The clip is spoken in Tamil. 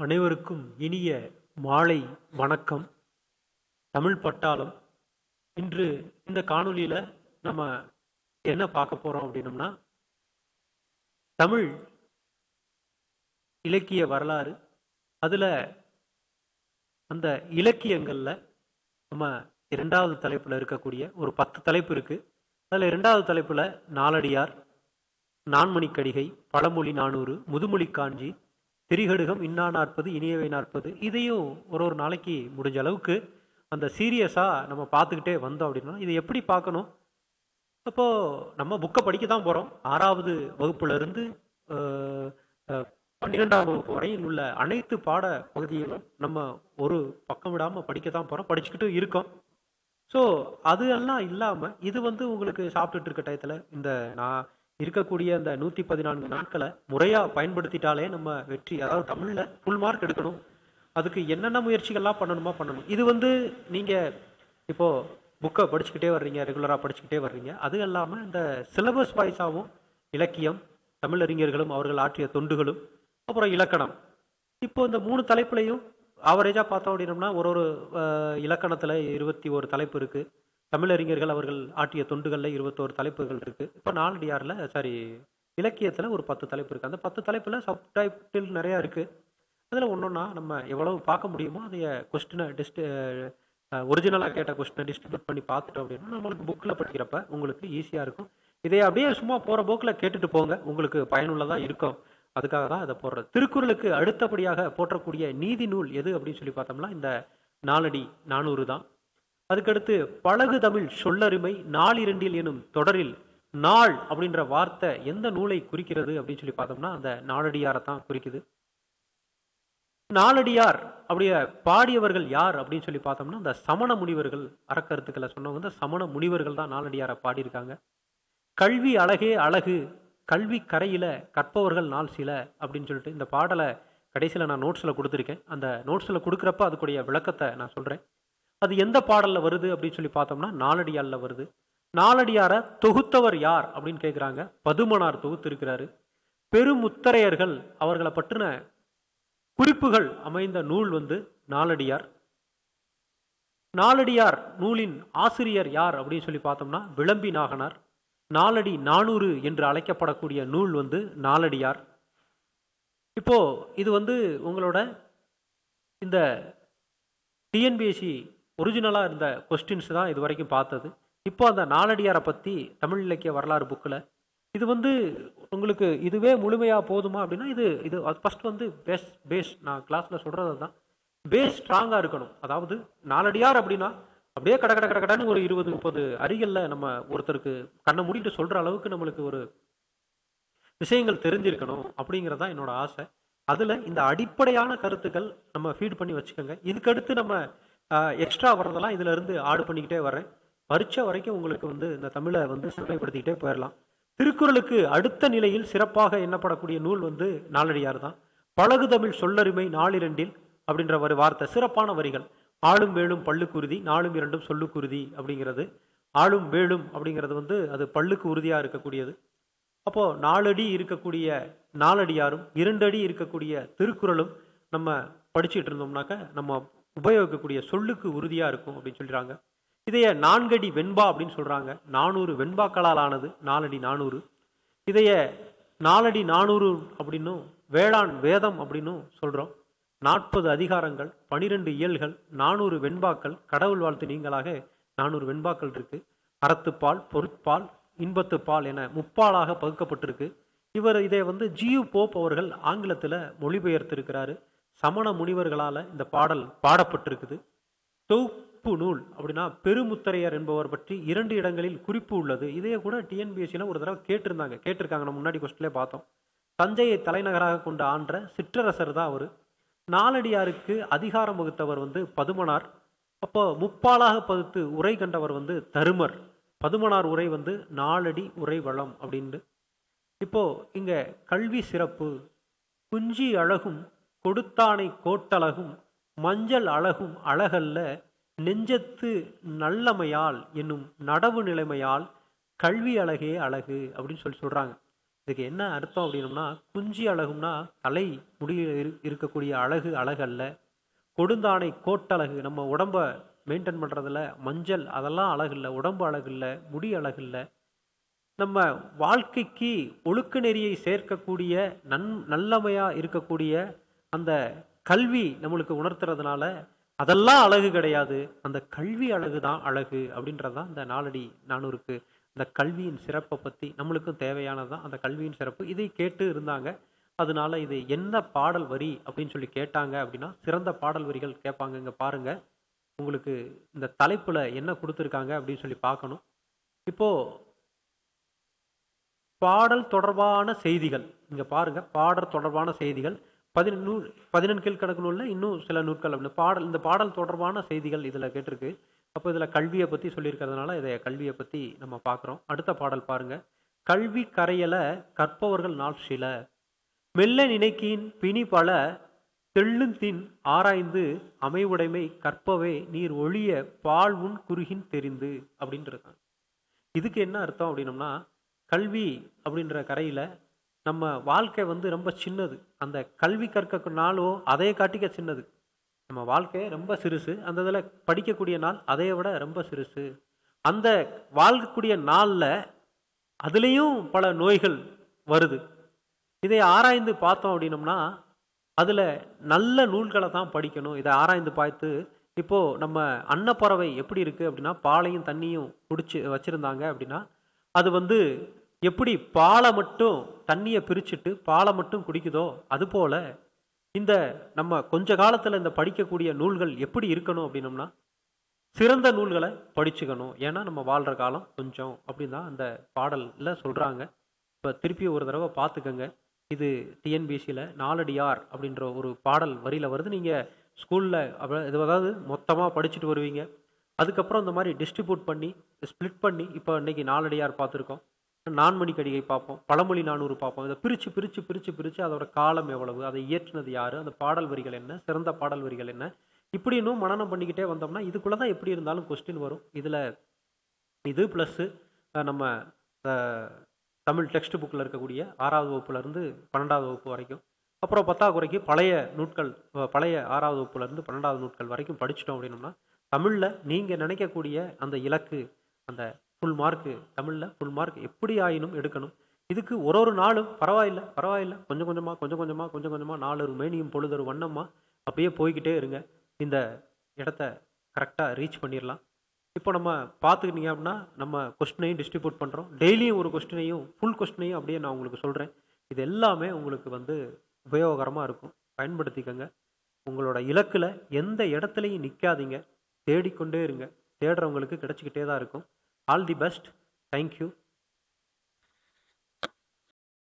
அனைவருக்கும் இனிய மாலை வணக்கம். தமிழ் பட்டாளம். இன்று இந்த காணொளியில நம்ம என்ன பார்க்க போறோம் அப்படின்னம்னா, தமிழ் இலக்கிய வரலாறு. அதுல அந்த இலக்கியங்கள்ல நம்ம இரண்டாவது தலைப்புல இருக்கக்கூடிய ஒரு 10 தலைப்பு இருக்கு. அதுல இரண்டாவது தலைப்புல நாலடியார், நான்மணிக்கடிகை, பழமொழி 400, முதுமொழி காஞ்சி, திரிகடுகம், இன்னா 40, இனியவை 40, இதையும் ஒரு நாளைக்கு முடிஞ்ச அளவுக்கு அந்த சீரியஸா நம்ம பார்த்துக்கிட்டே வந்தோம் அப்படின்னா, இதை எப்படி பார்க்கணும்? அப்போ நம்ம புக்கை படிக்க தான் போறோம். 6வது வகுப்புல இருந்து 12ஆம் வகுப்பு வரையில் உள்ள அனைத்து பாட பகுதிகளும் நம்ம ஒரு பக்கம் விடாம படிக்க தான் போறோம், படிச்சுக்கிட்டு இருக்கோம். ஸோ அது எல்லாம் இல்லாம இது உங்களுக்கு சாப்பிட்டுட்டு இருக்க டயத்துல இந்த நான் இருக்கக்கூடிய அந்த 114 நாட்களை முறையா பயன்படுத்திட்டாலே நம்ம வெற்றி, அதாவது தமிழ்ல ஃபுல் மார்க் எடுக்கணும். அதுக்கு என்னென்ன முயற்சிகள்லாம் பண்ணணும். இது நீங்க இப்போ புக்கை படிச்சுக்கிட்டே வர்றீங்க, ரெகுலரா படிச்சுக்கிட்டே வர்றீங்க. அது இல்லாம இந்த சிலபஸ் வாய்ஸாகவும் இலக்கியம், தமிழறிஞர்களும் அவர்கள் ஆற்றிய தொண்டுகளும், அப்புறம் இலக்கணம். இப்போ இந்த 3 தலைப்புலையும் ஆவரேஜா பார்த்தோம் அப்படின்னம்னா ஒரு இலக்கணத்துல 21 தலைப்பு இருக்கு. தமிழறிஞர்கள் அவர்கள் ஆற்றிய தொண்டுகள்ல 21 தலைப்புகள் இருக்கு. இப்போ நாலடியார்ல இலக்கியத்துல ஒரு 10 தலைப்பு இருக்கு. அந்த 10 தலைப்புல சப்டைட்டில் நிறைய இருக்கு. அதுல ஒன்னொன்னா நம்ம எவ்வளவு பார்க்க முடியுமோ அதைய கொஸ்டினை ஒரிஜினலா கேட்ட கொஸ்டினை டிஸ்ட்ரிபியூட் பண்ணி பார்த்துட்டோம் அப்படின்னா நம்மளுக்கு புக்ல படிக்கிறப்ப உங்களுக்கு ஈஸியா இருக்கும். இதை அப்படியே சும்மா போற போக்குல கேட்டுட்டு போங்க, உங்களுக்கு பயனுள்ளதா இருக்கும். அதுக்காக தான் அதை போடுறது. திருக்குறளுக்கு அடுத்தபடியாக போற்றக்கூடிய நீதி நூல் எது அப்படின்னு சொல்லி பார்த்தோம்னா இந்த நாலடி 400 தான். அதுக்கடுத்து பழகு தமிழ் சொல்லருமை நாளிரண்டில் எனும் தொடரில் நாள் அப்படின்ற வார்த்தை எந்த நூலை குறிக்கிறது அப்படின்னு சொல்லி பார்த்தோம்னா அந்த நாலடியாரை தான் குறிக்குது. நாலடியார் அப்படிய பாடியவர்கள் யார் அப்படின்னு சொல்லி பார்த்தோம்னா இந்த சமண முனிவர்கள். அறக்கருத்துக்களை சொன்னவங்க சமண முனிவர்கள் தான் நாலடியாரை பாடியிருக்காங்க. கல்வி அழகே அழகு, கல்வி கரையில கற்பவர்கள் நாள் சில அப்படின்னு சொல்லிட்டு இந்த பாடலை கடைசியில் நான் நோட்ஸில் கொடுத்துருக்கேன். அந்த நோட்ஸில் கொடுக்குறப்ப அதுக்குடைய விளக்கத்தை நான் சொல்கிறேன். அது எந்த பாடலில் வருது அப்படின்னு சொல்லி பார்த்தோம்னா நாலடியாரில் வருது. நாலடியாரை தொகுத்தவர் யார் அப்படின்னு கேட்குறாங்க. பதுமனார் தொகுத்து இருக்கிறாரு. பெருமுத்தரையர்கள் அவர்களை பற்றின குறிப்புகள் அமைந்த நூல் நாலடியார். நாலடியார் நூலின் ஆசிரியர் யார் அப்படின்னு சொல்லி பார்த்தோம்னா விளம்பி நாகனார். நாலடி 400 என்று அழைக்கப்படக்கூடிய நூல் நாலடியார். இப்போ இது உங்களோட இந்த டிஎன்பிஎஸ்சி ஒரிஜினலா இருந்த கொஸ்டின்ஸ் தான் இது வரைக்கும் பார்த்தது. இப்போ அந்த நாலடியாரை பத்தி தமிழ் இலக்கிய வரலாறு புக்கில் இது உங்களுக்கு இதுவே முழுமையா போதுமா அப்படின்னா இது ஃபர்ஸ்ட் பேஸ் நான் கிளாஸ்ல சொல்றது தான். பேஸ் ஸ்ட்ராங்கா இருக்கணும். அதாவது நாலடியார் அப்படின்னா அப்படியே கடன்னு ஒரு 20-30 அரிகள்ல நம்ம ஒருத்தருக்கு கண்ணை மூடிட்டு சொல்ற அளவுக்கு நம்மளுக்கு ஒரு விஷயங்கள் தெரிஞ்சிருக்கணும் அப்படிங்கிறதா என்னோட ஆசை. அதுல இந்த அடிப்படையான கருத்துக்கள் நம்ம ஃபீட் பண்ணி வச்சுக்கோங்க. இதுக்கடுத்து நம்ம எக்ஸ்ட்ரா வர்றதெல்லாம் இதுல இருந்து ஆடு பண்ணிக்கிட்டே வர்றேன். பரீட்சை வரைக்கும் உங்களுக்கு இந்த தமிழை செம்மைப்படுத்திக்கிட்டே போயிடலாம். திருக்குறளுக்கு அடுத்த நிலையில் சிறப்பாக எண்ணப்படக்கூடிய நூல் நாலடியார் தான். பழகு தமிழ் சொல்லருமை நாளிரண்டில் அப்படின்ற ஒரு வார்த்தை சிறப்பான வரிகள். ஆளும் வேளும் பல்லுக்குருதி, நாளும் இரண்டும் சொல்லுக்குருதி அப்படிங்கிறது. ஆளும் வேளும் அப்படிங்கிறது அது பல்லுக்கு உறுதியா இருக்கக்கூடியது. அப்போ 4 அடி இருக்கக்கூடிய நாலடியாரும் 2 அடி இருக்கக்கூடிய திருக்குறளும் நம்ம படிச்சுட்டு இருந்தோம்னாக்க நம்ம உபயோகிக்கக்கூடிய சொல்லுக்கு உறுதியா இருக்கும் அப்படின்னு சொல்றாங்க. இதைய 4 அடி வெண்பா அப்படின்னு சொல்றாங்க. 400 வெண்பாக்களால் ஆனது 4 அடி 400. இதைய 4 அடி 400 அப்படின்னும் வேளாண் வேதம் அப்படின்னும் சொல்றோம். 40 அதிகாரங்கள், 12 இயல்கள், 400 வெண்பாக்கள், கடவுள் வாழ்த்து நீங்களாக 400 வெண்பாக்கள் இருக்கு. அறத்துப்பால், பொருட்பால், இன்பத்துப்பால் என முப்பாலாக பகுக்கப்பட்டிருக்கு. இதை ஜியு போப் அவர்கள் ஆங்கிலத்தில் மொழிபெயர்த்திருக்கிறாரு. சமண முனிவர்களால இந்த பாடல் பாடப்பட்டிருக்குது. தொகுப்பு நூல் அப்படின்னா பெருமுத்தரையர் என்பவர் பற்றி 2 இடங்களில் குறிப்பு உள்ளது. இதே கூட டிஎன்பிஎஸ்சியில் ஒரு தடவை கேட்டிருக்காங்க. நம்ம முன்னாடி கொஸ்டின்லேயே பார்த்தோம். தஞ்சையை தலைநகராக கொண்டு ஆன்ற சிற்றரசர் தான் அவரு. நாலடியாருக்கு அதிகாரம் வகுத்தவர் பதுமனார். அப்போ முப்பாலாக பகுத்து உரை கண்டவர் தருமர். பதுமனார் உரை 4 அடி உரை வளம் அப்படின்னு. இப்போ இங்க கல்வி சிறப்பு, குஞ்சி அழகும் கொடுத்தானை கோட்டழகும் மஞ்சள் அழகும் அழகல்ல நெஞ்சத்து நல்லமையால் என்னும் நடவு நிலைமையால் கல்வி அழகே அழகு அப்படின்னு சொல்றாங்க. இதுக்கு என்ன அர்த்தம் அப்படின்னம்னா, குஞ்சி அழகும்னா தலை முடியில் இருக்கக்கூடிய அழகு அழகல்ல. கொடுந்தானை கோட்டழகு, நம்ம உடம்ப மெயின்டைன் பண்ணுறதுல மஞ்சள் அதெல்லாம் அழகு இல்லை, உடம்பு அழகு இல்லை, முடி அழகு இல்லை. நம்ம வாழ்க்கைக்கு ஒழுக்க நெறியை சேர்க்கக்கூடிய நல்லமையா இருக்கக்கூடிய அந்த கல்வி நம்மளுக்கு உணர்த்துறதுனால அதெல்லாம் அழகு கிடையாது, அந்த கல்வி அழகு தான் அழகு அப்படின்றது தான் இந்த நாலடி நானூறுக்கு இந்த கல்வியின் சிறப்பை பற்றி நம்மளுக்கும் தேவையானது தான் அந்த கல்வியின் சிறப்பு. இதை கேட்டு இருந்தாங்க. அதனால இது என்ன பாடல் வரி அப்படின்னு சொல்லி கேட்டாங்க அப்படின்னா, சிறந்த பாடல் வரிகள் கேட்பாங்க. இங்கே பாருங்க, உங்களுக்கு இந்த தலைப்புல என்ன கொடுத்துருக்காங்க அப்படின்னு சொல்லி பார்க்கணும். இப்போ பாடல் தொடர்பான செய்திகள் இங்க பாருங்க, பாடல் தொடர்பான செய்திகள் 11 கீழ்கணக்கு நூல்ல இன்னும் சில நூட்கள் அப்படின்னு பாடல், இந்த பாடல் தொடர்பான செய்திகள் இதுல கேட்டிருக்கு. அப்போ இதுல கல்வியை பத்தி சொல்லியிருக்கிறதுனால இதை கல்வியை பத்தி நம்ம பார்க்குறோம். அடுத்த பாடல் பாருங்க. கல்வி கரையல கற்பவர்கள் நாள் சில, மெல்ல நினைக்கின் பிணி பல, தெள்ளுந்தின் ஆராய்ந்து அமைவுடைமை கற்பவே நீர் ஒளிய பால் உன் குறுகின் தெரிந்து அப்படின்னு இருக்காங்க. இதுக்கு என்ன அர்த்தம் அப்படின்னம்னா, கல்வி அப்படின்ற கரையில நம்ம வாழ்க்கை வந்து ரொம்ப சின்னது, அந்த கல்வி கற்க நாளோ அதை காட்டிக்க சின்னது. நம்ம வாழ்க்கை ரொம்ப சிறுசு, அந்த இதில் படிக்கக்கூடிய நாள் அதை விட ரொம்ப சிறுசு. அந்த வாழ்க்கக்கூடிய நாளில் அதுலேயும் பல நோய்கள் வருது. இதை ஆராய்ந்து பார்த்தோம் அப்படின்னம்னா அதில் நல்ல நூல்களை தான் படிக்கணும். இதை ஆராய்ந்து பார்த்து, இப்போது நம்ம அன்னப்பறவை எப்படி இருக்குது அப்படின்னா, பாலையும் தண்ணியும் குடிச்சு வச்சுருந்தாங்க அப்படின்னா, அது வந்து எப்படி பாலை மட்டும் தண்ணியை பிரிச்சுட்டு பாலை மட்டும் குடிக்குதோ அதுபோல் இந்த நம்ம கொஞ்ச காலத்தில் இந்த படிக்கக்கூடிய நூல்கள் எப்படி இருக்கணும் அப்படின்னம்னா, சிறந்த நூல்களை படிச்சுக்கணும். ஏன்னா நம்ம வாழ்கிற காலம் கொஞ்சம் அப்படின்னு தான் அந்த பாடலில் சொல்கிறாங்க. இப்போ திருப்பி ஒரு தடவை பார்த்துக்கங்க. இது டிஎன்பிசியில் நாலடியார் அப்படின்ற ஒரு பாடல் வரியில் வருது. நீங்கள் ஸ்கூலில் இது அதாவது மொத்தமாக படிச்சுட்டு வருவீங்க. அதுக்கப்புறம் இந்த மாதிரி டிஸ்ட்ரிபியூட் பண்ணி ஸ்ப்ளிட் பண்ணி, இப்போ இன்னைக்கு நாலடியார் பார்த்துருக்கோம், நான்மணி கடிகை பார்ப்போம், பழமொழி 400 பார்ப்போம். இதை பிரித்து பிரித்து பிரித்து பிரித்து அதோட காலம் எவ்வளவு, அதை இயற்றினது யார், அந்த பாடல் வரிகள் என்ன, சிறந்த பாடல் வரிகள் என்ன, இப்படி இன்னும் மனனம் பண்ணிக்கிட்டே வந்தோம்னா இதுக்குள்ளே தான் எப்படி இருந்தாலும் கொஸ்டின் வரும். இதில் இது ப்ளஸ்ஸு நம்ம தமிழ் டெக்ஸ்ட் புக்கில் இருக்கக்கூடிய 6வது வகுப்புலேருந்து 12வது வகுப்பு வரைக்கும், அப்புறம் 10வது குறைக்கு பழைய நூட்கள், பழைய 6வது வகுப்புலேருந்து 12வது நூட்கள் வரைக்கும் படிச்சிட்டோம் அப்படின்னோம்னா, தமிழில் நீங்கள் நினைக்கக்கூடிய அந்த இலக்கு, அந்த ஃபுல் மார்க்கு, தமிழில் ஃபுல் மார்க் எப்படி ஆயினும் எடுக்கணும். இதுக்கு ஒரு நாளும் பரவாயில்ல கொஞ்சம் கொஞ்சமாக நாளொரு மேனியும் பொழுதொரு வண்ணமாக அப்படியே போய்கிட்டே இருங்க. இந்த இடத்த கரெக்டாக ரீச் பண்ணிடலாம். இப்போ நம்ம பார்த்துக்கிட்டீங்க அப்படின்னா, நம்ம கொஸ்டினையும் டிஸ்ட்ரிபியூட் பண்ணுறோம். டெய்லியும் ஒரு கொஸ்டினையும் ஃபுல் கொஸ்டினையும் அப்படியே நான் உங்களுக்கு சொல்கிறேன். இது எல்லாமே உங்களுக்கு வந்து உபயோகரமாக இருக்கும். பயன்படுத்திக்கங்க. உங்களோட இலக்கில் எந்த இடத்துலையும் நிற்காதீங்க, தேடிக்கொண்டே இருங்க. தேடுறவங்களுக்கு கிடைச்சிக்கிட்டே தான் இருக்கும். All the best. தேங்க்யூ.